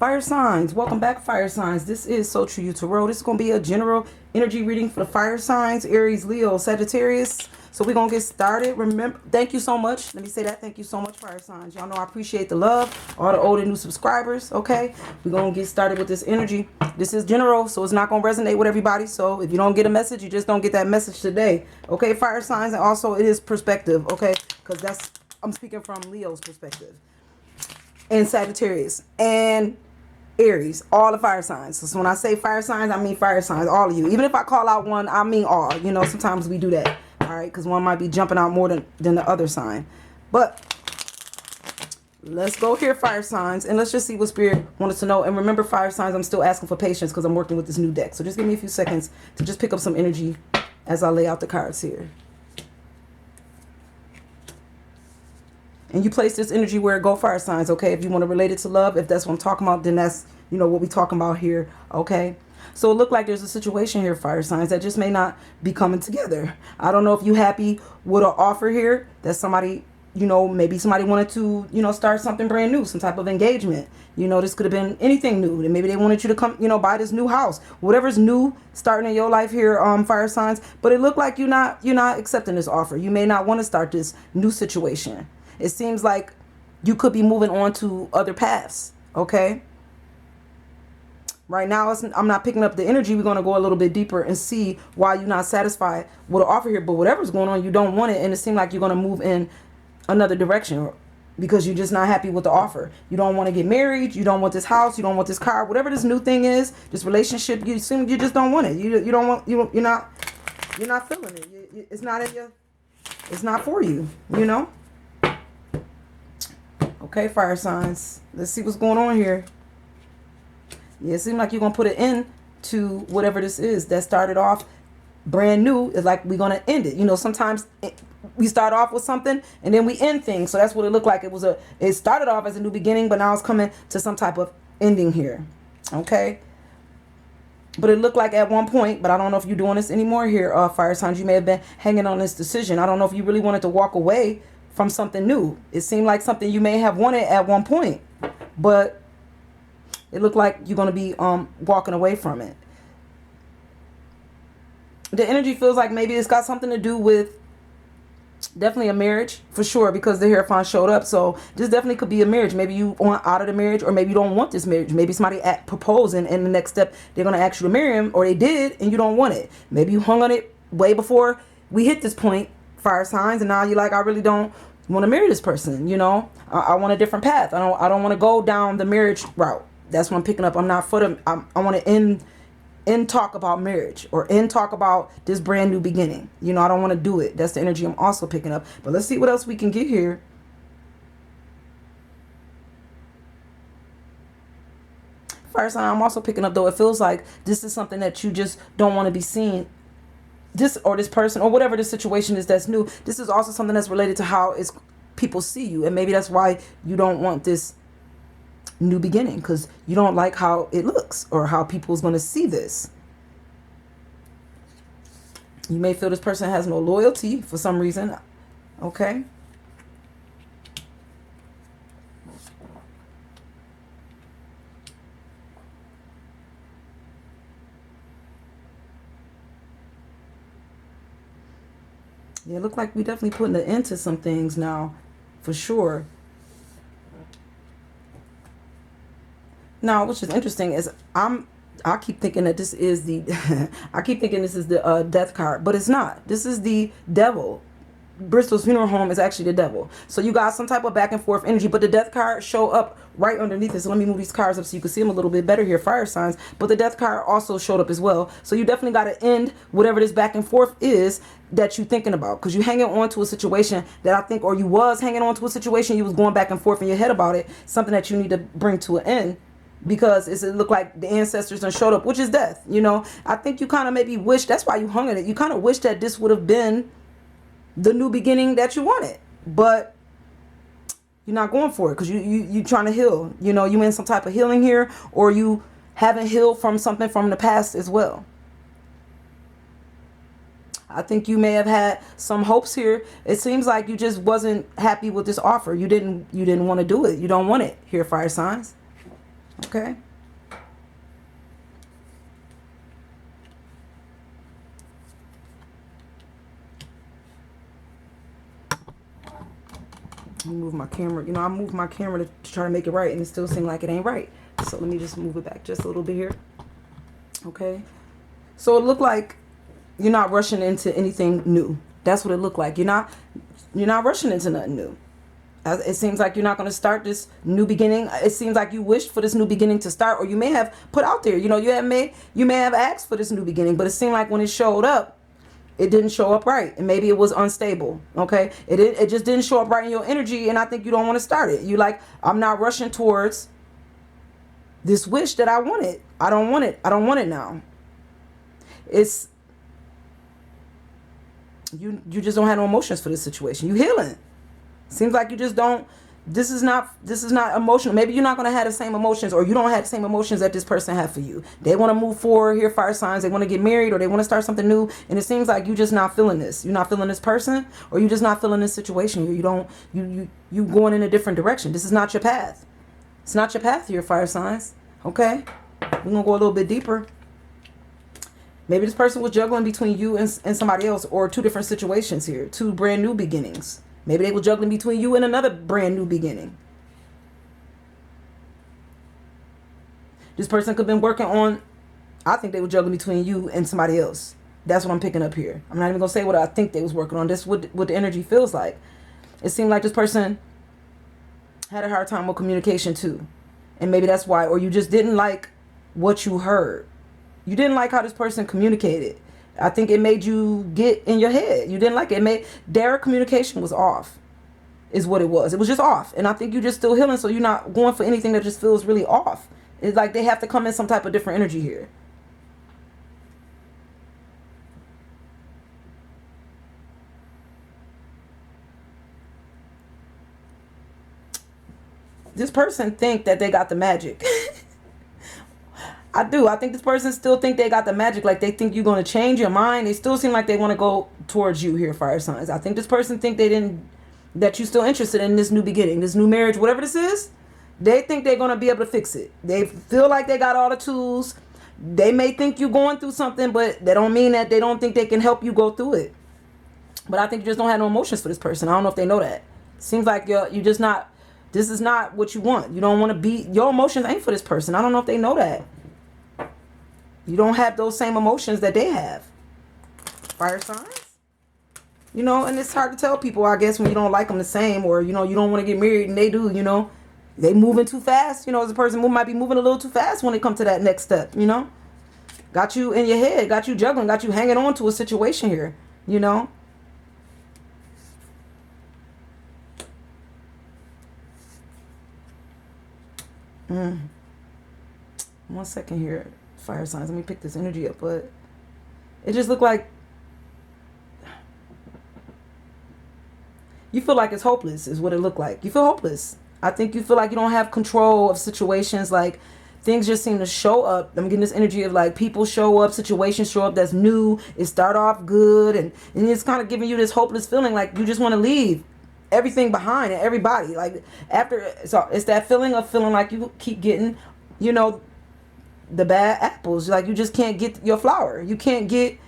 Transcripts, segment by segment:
Fire signs, welcome back, fire signs. This is So True You Tarot. This is going to be a general energy reading for the fire signs, Aries, Leo, Sagittarius. So we're going to get started. Remember, thank you so much. Let me say that. Thank you so much, fire signs. Y'all know I appreciate the love, all the old and new subscribers, okay? We're going to get started with this energy. This is general, so it's not going to resonate with everybody. So if you don't get a message, you just don't get that message today, okay, fire signs? And also it is perspective, okay? Because I'm speaking from Leo's perspective. And Sagittarius and Aries, all the fire signs. So when I say fire signs, I mean fire signs, all of you. Even if I call out one, I mean all. You know, sometimes we do that, all right? Because one might be jumping out more than the other sign. But let's go here, fire signs, and let's just see what Spirit wanted to know. And remember, fire signs, I'm still asking for patience because I'm working with this new deck. So just give me a few seconds to just pick up some energy as I lay out the cards here. And you place this energy where it go, fire signs, okay? If you want to relate it to love, if that's what I'm talking about, then that's, you know, what we're talking about here, okay? So it looked like there's a situation here, fire signs, that just may not be coming together. I don't know if you happy with an offer here that somebody, you know, maybe somebody wanted to, you know, start something brand new, some type of engagement. You know, this could have been anything new. And maybe they wanted you to come, you know, buy this new house. Whatever's new starting in your life here, fire signs. But it looked like you're not accepting this offer. You may not want to start this new situation. It seems like you could be moving on to other paths, okay? Right now, I'm not picking up the energy. We're going to go a little bit deeper and see why you're not satisfied with the offer here. But whatever's going on, you don't want it. And it seems like you're going to move in another direction because you're just not happy with the offer. You don't want to get married. You don't want this house. You don't want this car. Whatever this new thing is, this relationship, you seem you just don't want it. You don't want, you're not feeling it. It's not in your, it's not for you, you know? Okay, fire signs. Let's see what's going on here. Yeah, it seems like you're going to put an end to whatever this is that started off brand new. It's like we're going to end it. You know, sometimes we start off with something and then we end things. So that's what it looked like. It started off as a new beginning, but now it's coming to some type of ending here. Okay. But it looked like at one point, but I don't know if you're doing this anymore here, fire signs. You may have been hanging on this decision. I don't know if you really wanted to walk away from something new. It seemed like something you may have wanted at one point, but it looked like you're going to be walking away from it. The energy feels like maybe it's got something to do with definitely a marriage for sure, because the Hierophant showed up. So this definitely could be a marriage. Maybe you want out of the marriage, or maybe you don't want this marriage. Maybe somebody proposing and the next step they're going to ask you to marry him, or they did and you don't want it. Maybe you hung on it way before we hit this point, fire signs, and now you're like, I really don't want to marry this person. You know, I want a different path. I don't want to go down the marriage route. That's what I'm picking up. I'm not for them. I want to end talk about marriage, or end talk about this brand new beginning. You know, I don't want to do it. That's the energy I'm also picking up. But let's see what else we can get here. Fire sign, I'm also picking up, though, it feels like this is something that you just don't want to be seen. This or this person or whatever the situation is that's new. This is also something that's related to how people see you. And maybe that's why you don't want this new beginning, because you don't like how it looks or how people's going to see this. You may feel this person has no loyalty for some reason. Okay. Yeah, it looked like we definitely putting an end to some things now, for sure. Now, which is interesting is I keep thinking that this is the I keep thinking this is the death card, but it's not. This is the devil. Bristol's funeral home is actually the devil. So you got some type of back and forth energy, but the death card show up right underneath it. So let me move these cards up so you can see them a little bit better here, fire signs. But the death card also showed up as well. So you definitely got to end whatever this back and forth is that you're thinking about, because you're hanging on to a situation that I think, or you was hanging on to a situation, you was going back and forth in your head about it, something that you need to bring to an end. Because it looked like the ancestors done showed up, which is death. You know, I think you kind of maybe wish, that's why you hung in it. You kind of wish that this would have been the new beginning that you wanted, but you're not going for it because you trying to heal. You know, you in some type of healing here, or you haven't healed from something from the past as well. I think you may have had some hopes here. It seems like you just wasn't happy with this offer. You didn't want to do it. You don't want it here, fire signs. Okay. Move my camera. You know, I moved my camera to try to make it right, and it still seems like it ain't right. So let me just move it back just a little bit here. Okay. So it looked like you're not rushing into anything new. That's what it looked like. You're not rushing into nothing new. It seems like you're not going to start this new beginning. It seems like you wished for this new beginning to start, or you may have put out there, you know, you may have asked for this new beginning, but it seemed like when it showed up, it didn't show up right, and maybe it was unstable. Okay, it just didn't show up right in your energy, and I think you don't want to start it. You like, I'm not rushing towards this wish that I wanted. I don't want it. I don't want it now. It's you just don't have no emotions for this situation. You healing. Seems like you just don't. This is not emotional. Maybe you're not going to have the same emotions, or you don't have the same emotions that this person had for you. They want to move forward here, fire signs. They want to get married, or they want to start something new. And it seems like you just not feeling this. You're not feeling this person, or you just not feeling this situation. You going in a different direction. This is not your path. It's not your path here, fire signs. Okay, we're gonna go a little bit deeper. Maybe this person was juggling between you and somebody else, or two different situations here, two brand new beginnings. Maybe they were juggling between you and another brand new beginning. This person could have been working on, I think they were juggling between you and somebody else. That's what I'm picking up here. I'm not even going to say what I think they was working on. This is what the energy feels like. It seemed like this person had a hard time with communication too. And maybe that's why, or you just didn't like what you heard. You didn't like how this person communicated. I think it made you get in your head. You didn't like it. Their communication was off, is what it was. It was just off. And I think you're just still healing, so you're not going for anything that just feels really off. It's like they have to come in some type of different energy here. This person think that they got the magic. I do. I think this person still think they got the magic. Like they think you're going to change your mind. They still seem like they want to go towards you here, fire signs. I think this person think that you're still interested in this new beginning, this new marriage, whatever this is. They think they're going to be able to fix it. They feel like they got all the tools. They may think you're going through something, but they don't mean that. They don't think they can help you go through it. But I think you just don't have no emotions for this person. I don't know if they know that. Seems like you just not, this is not what you want. You don't want to be, your emotions ain't for this person. I don't know if they know that. You don't have those same emotions that they have. Fire signs. You know, and it's hard to tell people, I guess, when you don't like them the same, or, you know, you don't want to get married and they do, you know. They moving too fast. You know, as a person who might be moving a little too fast when it comes to that next step, you know. Got you in your head, got you juggling, got you hanging on to a situation here, you know. One second here. Fire signs. Let me pick this energy up, but it just looked like you feel like it's hopeless is what it looked like. You feel hopeless. I think you feel like you don't have control of situations. Like things just seem to show up. I'm getting this energy of like people show up, situations show up that's new. It start off good, and it's kind of giving you this hopeless feeling like you just want to leave everything behind and everybody. Like after, so it's that feeling of feeling like you keep getting, you know, the bad apples. Like you just can't get your flower. You can't get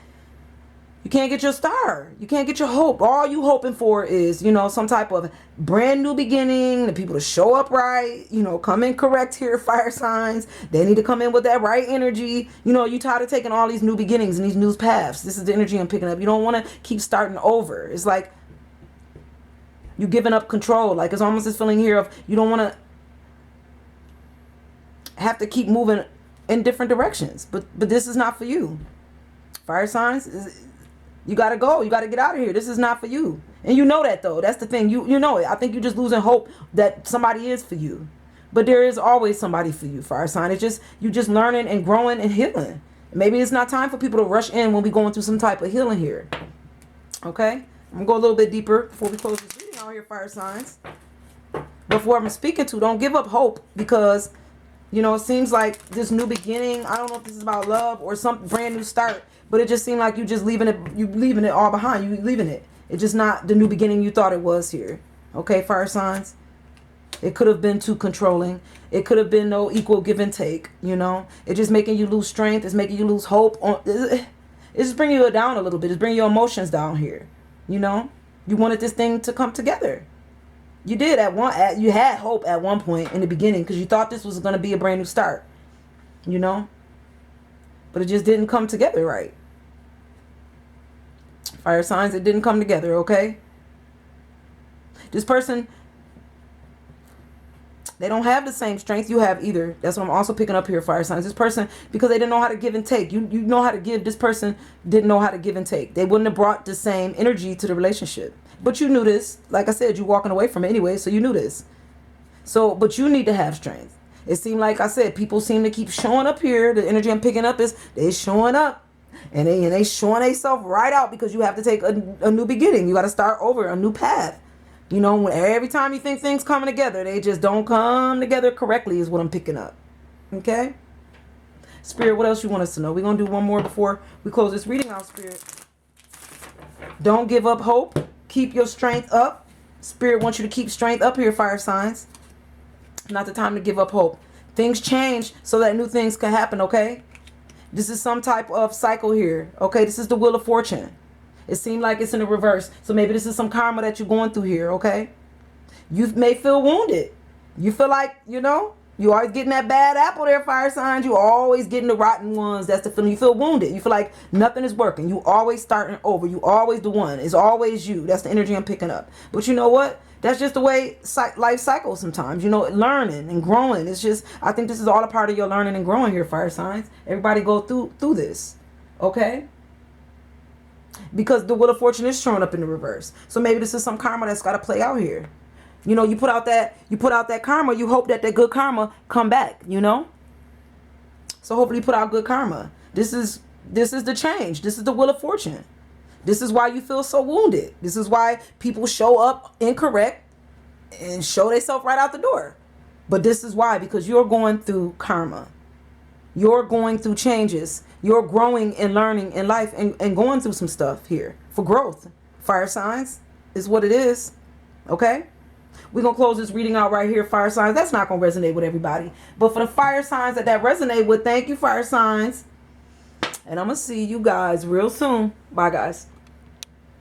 your star. You can't get your hope. All you hoping for is, you know, some type of brand new beginning, the people to show up right, you know, come in correct here, fire signs. They need to come in with that right energy. You know, you tired of taking all these new beginnings and these new paths. This is the energy I'm picking up. You don't want to keep starting over. It's like you giving up control. Like it's almost this feeling here of you don't want to have to keep moving in different directions, but this is not for you. Fire signs, you gotta go. You gotta get out of here. This is not for you, and you know that though. That's the thing. You know it. I think you're just losing hope that somebody is for you, but there is always somebody for you. Fire sign. It's just you just learning and growing and healing. Maybe it's not time for people to rush in when we're going through some type of healing here. Okay, I'm gonna go a little bit deeper before we close this reading out here, fire signs. Before I'm speaking to, don't give up hope, because you know, it seems like this new beginning, I don't know if this is about love or some brand new start, but it just seemed like you leaving it all behind. You leaving it. It's just not the new beginning you thought it was here. Okay, fire signs. It could have been too controlling. It could have been no equal give and take, you know. It's just making you lose strength. It's making you lose hope. It's just bringing you down a little bit. It's bringing your emotions down here, you know. You wanted this thing to come together. You did you had hope at one point in the beginning because you thought this was going to be a brand new start, you know. But it just didn't come together right. Fire signs, it didn't come together, okay? This person, they don't have the same strength you have either. That's what I'm also picking up here, fire signs. This person, because they didn't know how to give and take. You know how to give. This person didn't know how to give and take. They wouldn't have brought the same energy to the relationship. But you knew this. Like I said, you're walking away from it anyway, so you knew this. So, but you need to have strength. It seemed like I said, people seem to keep showing up here. The energy I'm picking up is they showing up. And they showing themselves right out because you have to take a new beginning. You got to start over, a new path. You know, when every time you think things coming together, they just don't come together correctly is what I'm picking up. Okay? Spirit, what else you want us to know? We're going to do one more before we close this reading out, Spirit. Don't give up hope. Keep your strength up. Spirit wants you to keep strength up here, fire signs. Not the time to give up hope. Things change so that new things can happen, okay? This is some type of cycle here, okay? This is the Wheel of Fortune. It seemed like it's in the reverse. So maybe this is some karma that you're going through here, okay? You may feel wounded. You feel like, you know, you always getting that bad apple there, fire signs. You always getting the rotten ones. That's the feeling. You feel wounded. You feel like nothing is working. You always starting over. You always the one. It's always you. That's the energy I'm picking up. But you know what? That's just the way life cycles sometimes. You know, learning and growing. It's just, I think this is all a part of your learning and growing here, fire signs. Everybody go through this, okay? Because the Wheel of Fortune is showing up in the reverse. So maybe this is some karma that's got to play out here. You know, you put out that karma, you hope that good karma come back, you know? So hopefully you put out good karma. This is the change. This is the Wheel of Fortune. This is why you feel so wounded. This is why people show up incorrect and show themselves right out the door. But this is why, because you're going through karma. You're going through changes. You're growing and learning in life and going through some stuff here for growth. Fire signs is what it is. Okay? We're going to close this reading out right here, fire signs. That's not going to resonate with everybody. But for the fire signs that resonate with, thank you, fire signs. And I'm going to see you guys real soon. Bye, guys.